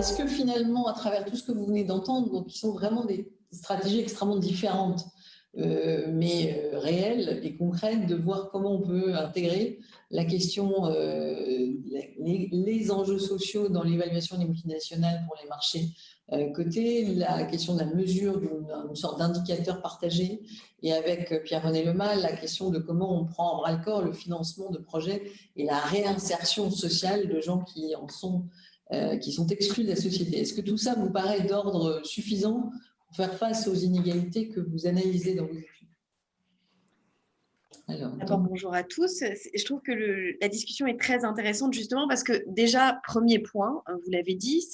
est-ce que finalement, à travers tout ce que vous venez d'entendre, donc qui sont vraiment des stratégies extrêmement différentes, mais réelles et concrètes, de voir comment on peut intégrer la question, les enjeux sociaux dans l'évaluation des multinationales pour les marchés cotés, la question de la mesure d'une sorte d'indicateur partagé, et avec Pierre-René Lemal, la question de comment on prend en bras-le-corps le financement de projets et la réinsertion sociale de gens qui sont exclus de la société. Est-ce que tout ça vous paraît d'ordre suffisant pour faire face aux inégalités que vous analysez dans vos études? D'abord, bonjour à tous. Je trouve que la discussion est très intéressante justement parce que déjà, premier point, vous l'avez dit,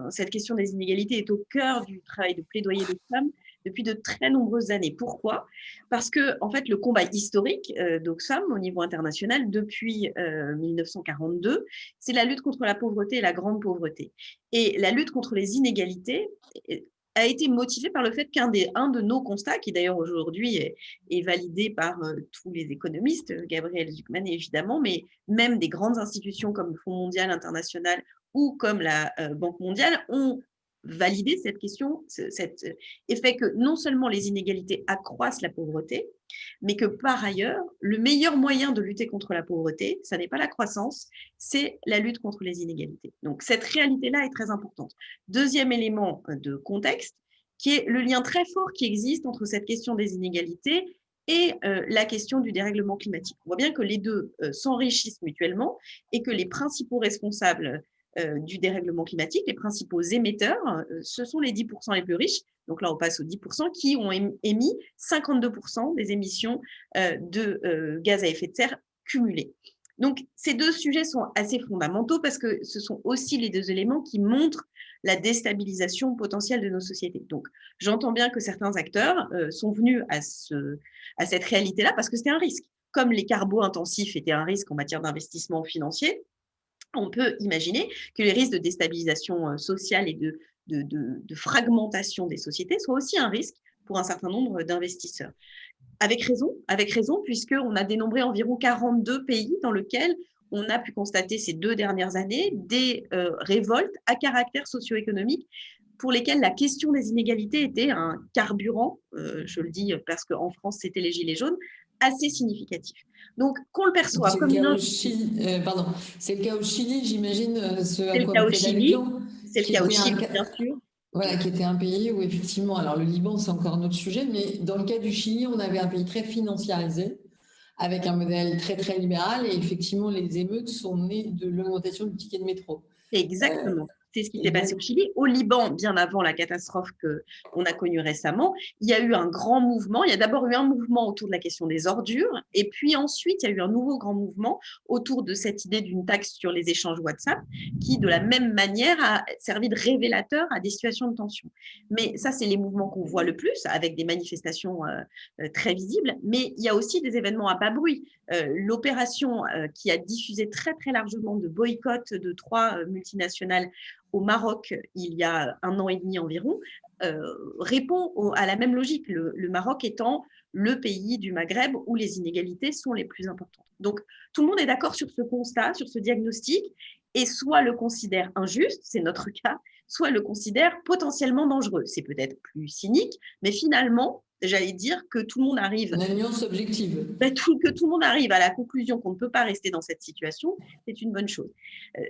cette question des inégalités est au cœur du travail de plaidoyer d'Oxfam depuis de très nombreuses années. Pourquoi? Parce que, en fait, le combat historique d'Oxfam au niveau international depuis 1942, c'est la lutte contre la pauvreté et la grande pauvreté. Et la lutte contre les inégalités a été motivé par le fait qu'un de nos constats, qui d'ailleurs aujourd'hui est validé par tous les économistes, Gabriel Zucman évidemment, mais même des grandes institutions comme le Fonds mondial international ou comme la Banque mondiale ont validé cette question, cet effet que non seulement les inégalités accroissent la pauvreté, mais que par ailleurs, le meilleur moyen de lutter contre la pauvreté, ça n'est pas la croissance, c'est la lutte contre les inégalités. Donc cette réalité-là est très importante. Deuxième élément de contexte, qui est le lien très fort qui existe entre cette question des inégalités et la question du dérèglement climatique. On voit bien que les deux s'enrichissent mutuellement et que les principaux responsables du dérèglement climatique, les principaux émetteurs, ce sont les 10% les plus riches. Donc là, on passe aux 10% qui ont émis 52% des émissions de gaz à effet de serre cumulées. Donc, ces deux sujets sont assez fondamentaux parce que ce sont aussi les deux éléments qui montrent la déstabilisation potentielle de nos sociétés. Donc, j'entends bien que certains acteurs sont venus à cette réalité-là parce que c'était un risque. Comme les carbo-intensifs étaient un risque en matière d'investissement financier, on peut imaginer que les risques de déstabilisation sociale et de fragmentation des sociétés soient aussi un risque pour un certain nombre d'investisseurs. Avec raison, puisqu'on a dénombré environ 42 pays dans lesquels on a pu constater ces 2 dernières années des révoltes à caractère socio-économique pour lesquelles la question des inégalités était un carburant, je le dis parce qu'en France, c'était les gilets jaunes, assez significatif. Donc, qu'on le perçoit comme une injustice. C'est le cas au Chili, j'imagine, ce à quoi vous faites allusion. C'est le cas au Chili, bien sûr. Voilà, qui était un pays où effectivement, alors le Liban, c'est encore un autre sujet, mais dans le cas du Chili, on avait un pays très financiarisé, avec un modèle très, très libéral, et effectivement, les émeutes sont nées de l'augmentation du ticket de métro. Exactement. C'est ce qui s'est passé au Chili. Au Liban, bien avant la catastrophe qu'on a connue récemment, il y a eu un grand mouvement. Il y a d'abord eu un mouvement autour de la question des ordures, et puis ensuite, il y a eu un nouveau grand mouvement autour de cette idée d'une taxe sur les échanges WhatsApp, qui, de la même manière, a servi de révélateur à des situations de tension. Mais ça, c'est les mouvements qu'on voit le plus, avec des manifestations très visibles. Mais il y a aussi des événements à bas bruit. L'opération qui a diffusé très, très largement de boycott de 3 multinationales au Maroc, il y a 1 an et demi environ, répond à la même logique, le Maroc étant le pays du Maghreb où les inégalités sont les plus importantes. Donc, tout le monde est d'accord sur ce constat, sur ce diagnostic, et soit le considère injuste, c'est notre cas, soit le considère potentiellement dangereux. C'est peut-être plus cynique, mais finalement, j'allais dire que tout le monde arrive… Une nuance objective. Que tout le monde arrive à la conclusion qu'on ne peut pas rester dans cette situation, c'est une bonne chose.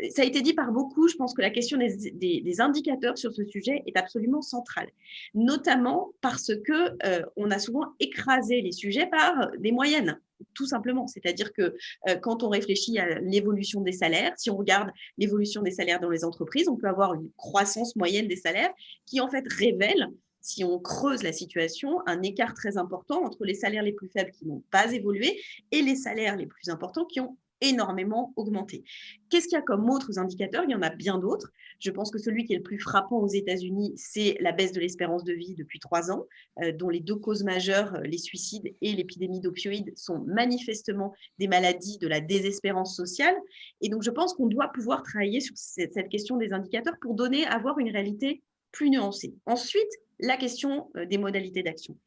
Ça a été dit par beaucoup, je pense que la question des indicateurs sur ce sujet est absolument centrale, notamment parce qu'on a souvent écrasé les sujets par des moyennes, tout simplement. C'est-à-dire que quand on réfléchit à l'évolution des salaires, si on regarde l'évolution des salaires dans les entreprises, on peut avoir une croissance moyenne des salaires qui en fait révèle, si on creuse la situation, un écart très important entre les salaires les plus faibles qui n'ont pas évolué et les salaires les plus importants qui ont énormément augmenté. Qu'est-ce qu'il y a comme autres indicateurs? Il y en a bien d'autres. Je pense que celui qui est le plus frappant aux États-Unis, c'est la baisse de l'espérance de vie depuis 3 ans, dont les 2 causes majeures, les suicides et l'épidémie d'opioïdes, sont manifestement des maladies de la désespérance sociale. Et donc, je pense qu'on doit pouvoir travailler sur cette question des indicateurs pour avoir une réalité plus nuancée. Ensuite, la question des modalités d'action.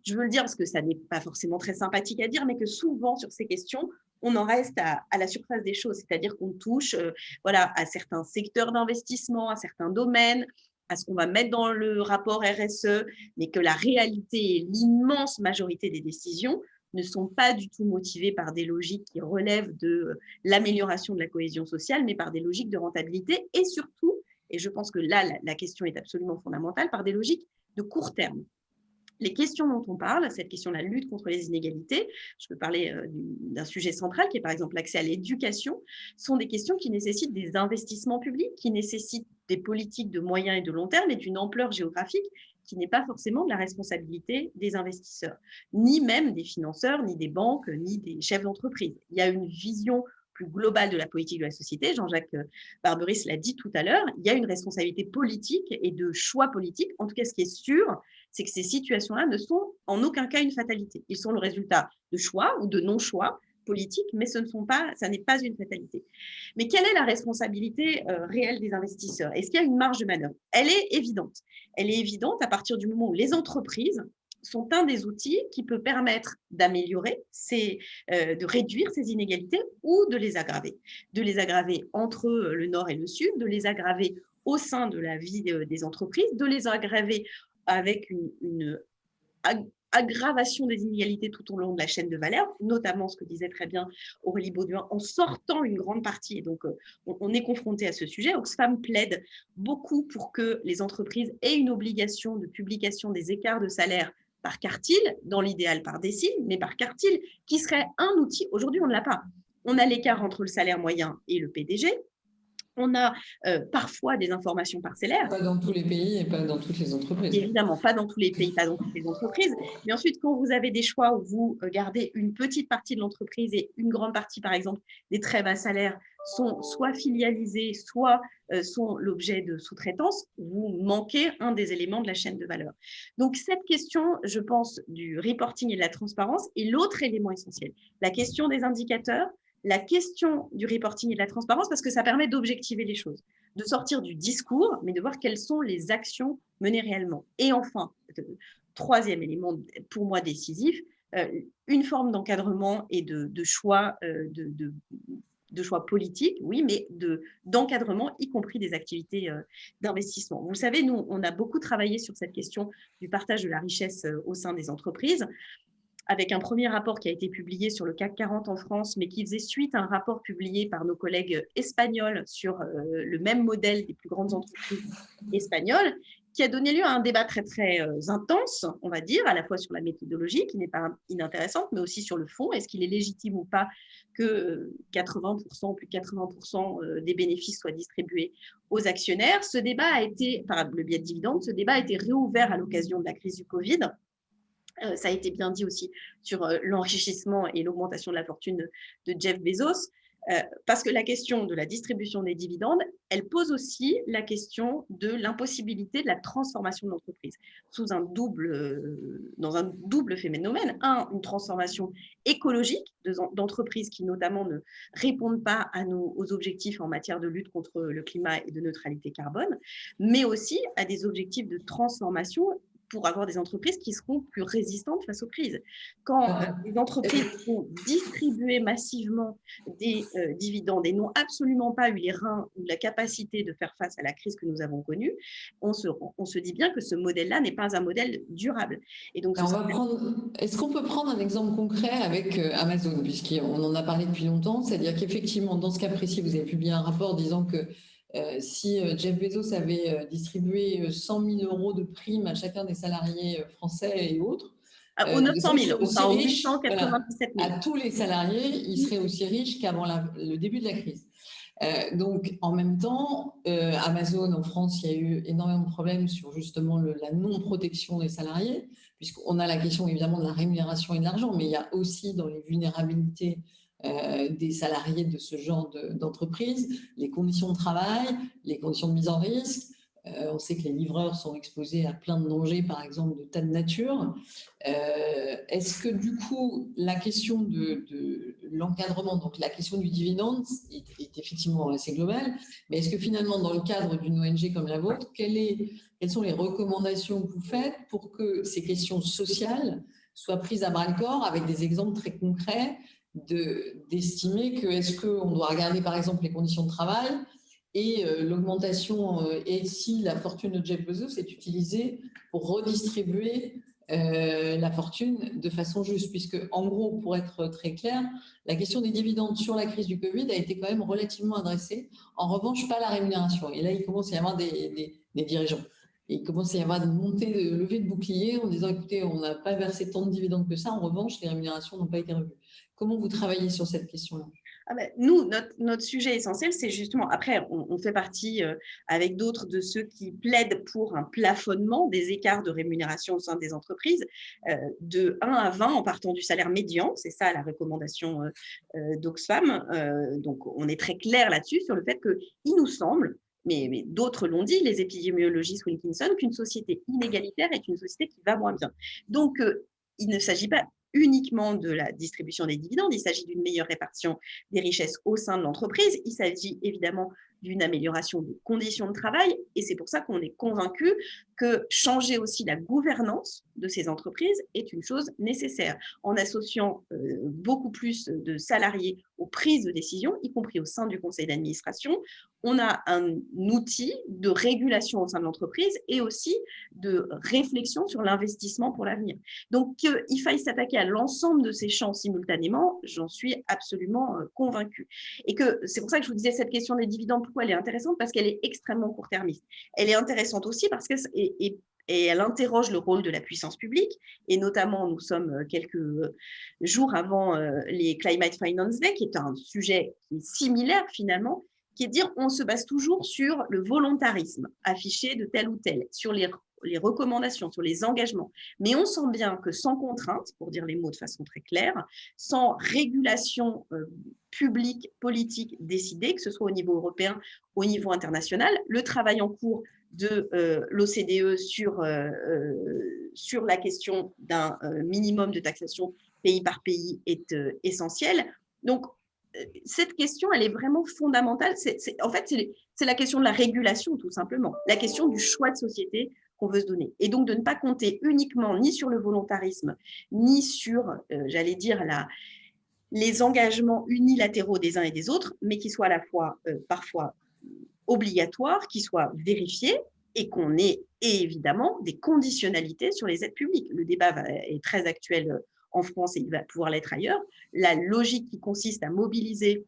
Je veux le dire parce que ça n'est pas forcément très sympathique à dire, mais que souvent, sur ces questions, on en reste à la surface des choses, c'est-à-dire qu'on touche voilà, à certains secteurs d'investissement, à certains domaines, à ce qu'on va mettre dans le rapport RSE, mais que la réalité et l'immense majorité des décisions ne sont pas du tout motivées par des logiques qui relèvent de l'amélioration de la cohésion sociale, mais par des logiques de rentabilité et surtout, et je pense que là, la question est absolument fondamentale, par des logiques de court terme. Les questions dont on parle, cette question de la lutte contre les inégalités, je peux parler d'un sujet central qui est par exemple l'accès à l'éducation, sont des questions qui nécessitent des investissements publics, qui nécessitent des politiques de moyen et de long terme et d'une ampleur géographique qui n'est pas forcément de la responsabilité des investisseurs, ni même des financeurs, ni des banques, ni des chefs d'entreprise. Il y a une vision plus globale de la politique de la société, Jean-Jacques Barberis l'a dit tout à l'heure, il y a une responsabilité politique et de choix politique. En tout cas, ce qui est sûr, c'est que ces situations-là ne sont en aucun cas une fatalité. Ils sont le résultat de choix ou de non-choix politiques, mais ça n'est pas une fatalité. Mais quelle est la responsabilité réelle des investisseurs? Est-ce qu'il y a une marge de manœuvre? Elle est évidente. Elle est évidente à partir du moment où les entreprises sont un des outils qui peut permettre d'améliorer, de réduire ces inégalités ou de les aggraver. De les aggraver entre le nord et le sud, de les aggraver au sein de la vie des entreprises, de les aggraver avec une aggravation des inégalités tout au long de la chaîne de valeur, notamment ce que disait très bien Aurélie Bauduin, en sortant une grande partie, et donc on est confronté à ce sujet. Oxfam plaide beaucoup pour que les entreprises aient une obligation de publication des écarts de salaire par quartile, dans l'idéal par décile, mais par quartile, qui serait un outil. Aujourd'hui, on ne l'a pas. On a l'écart entre le salaire moyen et le PDG. On a parfois des informations parcellaires. Pas dans tous les pays et pas dans toutes les entreprises. Évidemment, pas dans tous les pays, pas dans toutes les entreprises. Mais ensuite, quand vous avez des choix où vous gardez une petite partie de l'entreprise et une grande partie, par exemple, des très bas salaires sont soit filialisés, soit sont l'objet de sous-traitance, vous manquez un des éléments de la chaîne de valeur. Donc, cette question, je pense, du reporting et de la transparence est l'autre élément essentiel. La question des indicateurs, la question du reporting et de la transparence, parce que ça permet d'objectiver les choses, de sortir du discours, mais de voir quelles sont les actions menées réellement. Et enfin, troisième élément pour moi décisif, une forme d'encadrement et de choix, de choix politiques, oui, mais d'encadrement, y compris des activités d'investissement. Vous savez, nous, on a beaucoup travaillé sur cette question du partage de la richesse au sein des entreprises, avec un premier rapport qui a été publié sur le CAC 40 en France, mais qui faisait suite à un rapport publié par nos collègues espagnols sur le même modèle des plus grandes entreprises espagnoles, qui a donné lieu à un débat très, très intense, on va dire, à la fois sur la méthodologie, qui n'est pas inintéressante, mais aussi sur le fond. Est-ce qu'il est légitime ou pas que 80%, plus de 80% des bénéfices soient distribués aux actionnaires? Ce débat a été, par le biais de dividendes, ce débat a été réouvert à l'occasion de la crise du Covid. Ça a été bien dit aussi sur l'enrichissement et l'augmentation de la fortune de Jeff Bezos, parce que la question de la distribution des dividendes, elle pose aussi la question de l'impossibilité de la transformation de l'entreprise dans un double phénomène. Une transformation écologique d'entreprises qui notamment ne répondent pas aux objectifs en matière de lutte contre le climat et de neutralité carbone, mais aussi à des objectifs de transformation pour avoir des entreprises qui seront plus résistantes face aux crises. Quand les entreprises vont distribuer massivement des dividendes et n'ont absolument pas eu les reins ou la capacité de faire face à la crise que nous avons connue, on se dit bien que ce modèle-là n'est pas un modèle durable. Et donc, est-ce qu'on peut prendre un exemple concret avec Amazon, puisqu'on en a parlé depuis longtemps, c'est-à-dire qu'effectivement, dans ce cas précis, vous avez publié un rapport disant que si Jeff Bezos avait distribué 100 000 euros de primes à chacun des salariés français et autres, aux 900 000, enfin aux 897 000. À tous les salariés, ils seraient aussi riches qu'avant le début de la crise. Donc, en même temps, Amazon, en France, il y a eu énormément de problèmes sur justement la non-protection des salariés, puisqu'on a la question évidemment de la rémunération et de l'argent, mais il y a aussi dans les vulnérabilités des salariés de ce genre d'entreprise, les conditions de travail, les conditions de mise en risque. On sait que les livreurs sont exposés à plein de dangers, par exemple, de tas de nature. Est-ce que du coup, la question de l'encadrement, donc la question du dividende est effectivement assez globale, mais est-ce que finalement, dans le cadre d'une ONG comme la vôtre, quelles sont les recommandations que vous faites pour que ces questions sociales soient prises à bras-le-corps avec des exemples très concrets d'estimer que est-ce qu'on doit regarder par exemple les conditions de travail et l'augmentation, et si la fortune de Jeff Bezos est utilisée pour redistribuer la fortune de façon juste, puisque en gros, pour être très clair, la question des dividendes sur la crise du Covid a été quand même relativement adressée. En revanche, pas la rémunération. Et là, il commence à y avoir des dirigeants. Et il commence à y avoir une montée de levée de boucliers en disant, écoutez, on n'a pas versé tant de dividendes que ça. En revanche, les rémunérations n'ont pas été revues. Comment vous travaillez sur cette question-là? Nous, notre sujet essentiel, c'est justement, après, on fait partie avec d'autres de ceux qui plaident pour un plafonnement des écarts de rémunération au sein des entreprises de 1 à 20 en partant du salaire médian. C'est ça la recommandation d'Oxfam. Donc, on est très clair là-dessus sur le fait qu'il nous semble, mais d'autres l'ont dit, les épidémiologistes Wilkinson, qu'une société inégalitaire est une société qui va moins bien. Donc, il ne s'agit pas uniquement de la distribution des dividendes, il s'agit d'une meilleure répartition des richesses au sein de l'entreprise, il s'agit évidemment d'une amélioration des conditions de travail, et c'est pour ça qu'on est convaincu que changer aussi la gouvernance de ces entreprises est une chose nécessaire, en associant beaucoup plus de salariés aux prises de décision, y compris au sein du conseil d'administration. On a un outil de régulation au sein de l'entreprise et aussi de réflexion sur l'investissement pour l'avenir. Donc, qu'il faille s'attaquer à l'ensemble de ces champs simultanément, j'en suis absolument convaincue. Et que c'est pour ça que je vous disais cette question des dividendes, pourquoi elle est intéressante? Parce qu'elle est extrêmement court-termiste. Elle est intéressante aussi parce que et elle interroge le rôle de la puissance publique, et notamment, nous sommes quelques jours avant les Climate Finance Day, qui est un sujet qui est similaire finalement, qui est de dire on se base toujours sur le volontarisme affiché de tel ou tel, sur les recommandations, sur les engagements. Mais on sent bien que sans contrainte, pour dire les mots de façon très claire, sans régulation publique, politique décidée, que ce soit au niveau européen, au niveau international, le travail en cours de l'OCDE sur la question d'un minimum de taxation pays par pays est essentiel. Donc, cette question, elle est vraiment fondamentale. En fait, c'est la question de la régulation, tout simplement. La question du choix de société qu'on veut se donner. Et donc, de ne pas compter uniquement ni sur le volontarisme, ni sur, j'allais dire, les engagements unilatéraux des uns et des autres, mais qui soient à la fois, parfois, obligatoires, qui soient vérifiés et qu'on ait évidemment des conditionnalités sur les aides publiques. Le débat est très actuel en France et il va pouvoir l'être ailleurs. La logique qui consiste à mobiliser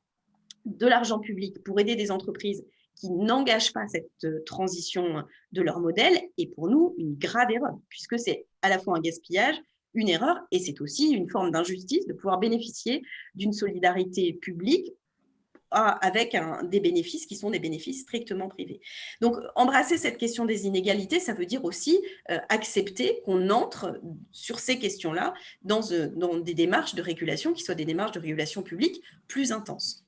de l'argent public pour aider des entreprises qui n'engagent pas cette transition de leur modèle est pour nous une grave erreur, puisque c'est à la fois un gaspillage, une erreur, et c'est aussi une forme d'injustice de pouvoir bénéficier d'une solidarité publique avec des bénéfices qui sont des bénéfices strictement privés. Donc, embrasser cette question des inégalités, ça veut dire aussi accepter qu'on entre sur ces questions-là dans des démarches de régulation qui soient des démarches de régulation publique plus intenses.